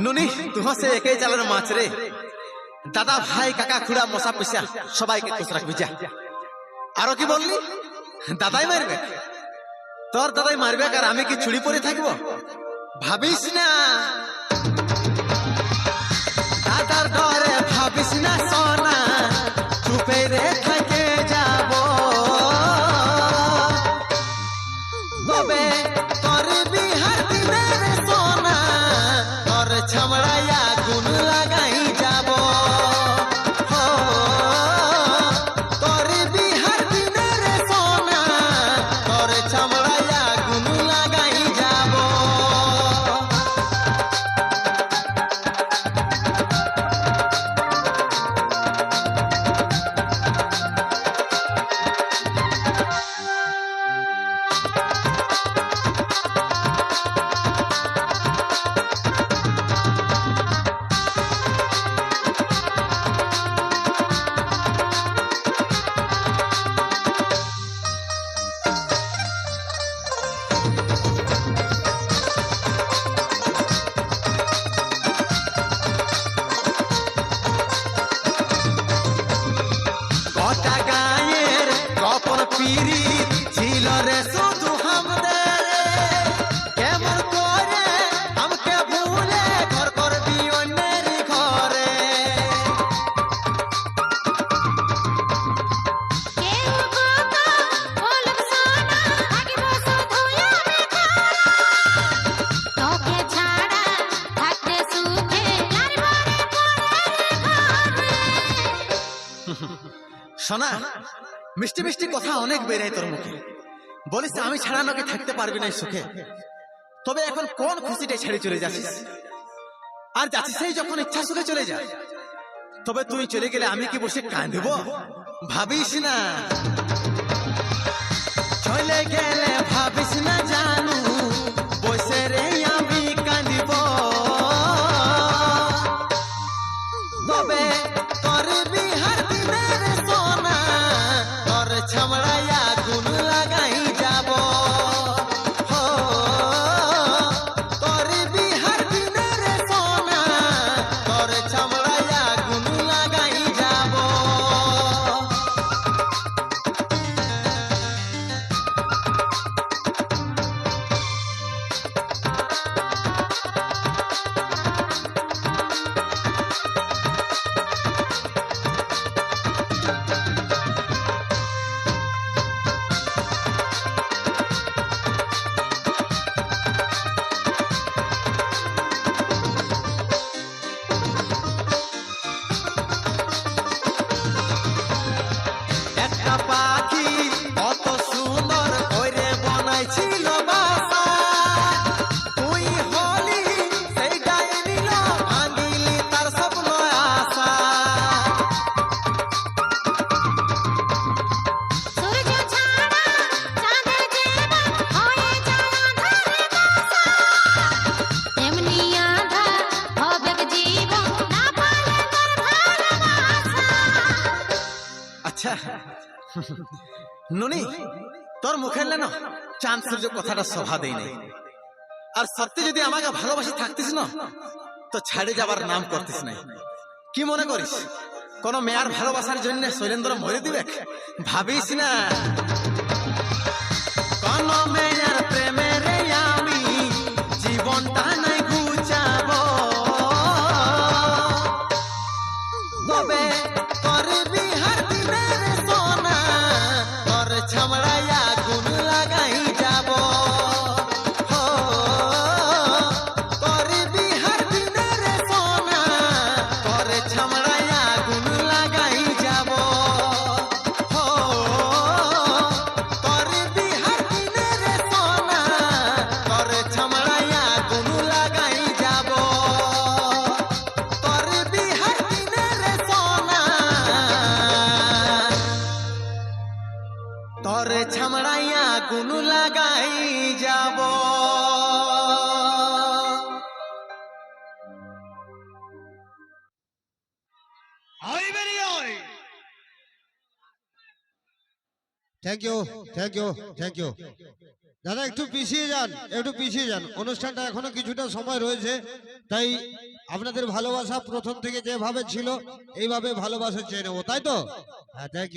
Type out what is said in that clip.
নুনি তুহ সে একই জালের মাছ রে। দাদা ভাই কাকা খুড়া মশা পিসা সবাইকে খুশ রাখবি যা। আরো কি বললি? দাদাই মারবে? তোর দাদাই মারবে আর আমি কি ছুরি পরে থাকবো? ভাবিস না দাদার ডরে, ভাবিস না সোনা, চুপে রে থেকে যাব। তবে তোর বিহার দিনে রে সোনা, তোর ছামড়াইয়া গুণ লাগাই যাব। তোর বিহার দিনে রে সোনা, তোর ছামড়াইয়া গুণ লাগাই যাব। পীড়িত ছিল রে শুধু আমাদের, কেমন করে আমাকে ভুলে ঘর করবি অন্যের ঘরে। শোনা, মিষ্টি মিষ্টি কথা অনেক বেড়ে তোর মুখে, বলিস আমি ছাড়া নাকি থাকতে পারবি না সুখে। তবে এখন কোন খুশিটা ছেড়ে চলে যাচ্ছিস? আর যাচ্ছিস সেই যখন ইচ্ছা সুখে চলে যা। তবে তুই চলে গেলে আমি কি বসে কাঁদব? ভাবিস না চলে গেলে, ভাবিস না জানু বসে রে আমি কাঁদিব। তবে তোর বিহার দিনে রে সোনা, তোর ছামড়াইয়া গুণ লাগাই যাব। তোর বিহার দিনে রে সোনা, তোর ছামড়াইয়া গুণ লাগাই যাব। একটা পাখি কত সুন্দর করে বানাইছিল বাসা, তুই হলি সেইটাই নিল, ভাঙিলি তার স্বপ্ন আশা। আচ্ছা নুনি, তোর মুখের লেন চাঁদ সূর্য কথাটা শোভা দেয় নাই। আর সত্যি যদি আমাকে ভালোবাসি থাকতিস না, তো ছাড়ে যাবার নাম করতিস নাই। কি মনে করিস কোন মেয়ার ভালোবাসার জন্য শৈলেন্দ্র মরে দিবে? ভাবিস না। কোন মেয়ার প্রেমের আমি জীবনটা নাই ঘুচাবো, তবে করবি হার দিনের সোনা, তোর ছামড়ায় আগুন লাগাই যাব। করবি হার দিনের সোনা, তোর ছামড়ায় আগুন লাগাই যাব। করবি হার দিনের সোনা, তোর ছামড়ায় আগুন লাগাই যাব। করবি হার দিনের সোনা, তোর ছামড়ায় আগুন লাগাই যাব। Thank you, thank you, thank you. দাদা একটু পিছিয়ে যান, একটু পিছিয়ে যান, অনুষ্ঠানটা এখনো কিছুটা সময় রয়েছে, তাই আপনাদের ভালোবাসা প্রথম থেকে যেভাবে ছিল এইভাবে ভালোবাসা চেয়ে নেবো, তাই তো? হ্যাঁ, থ্যাংক ইউ।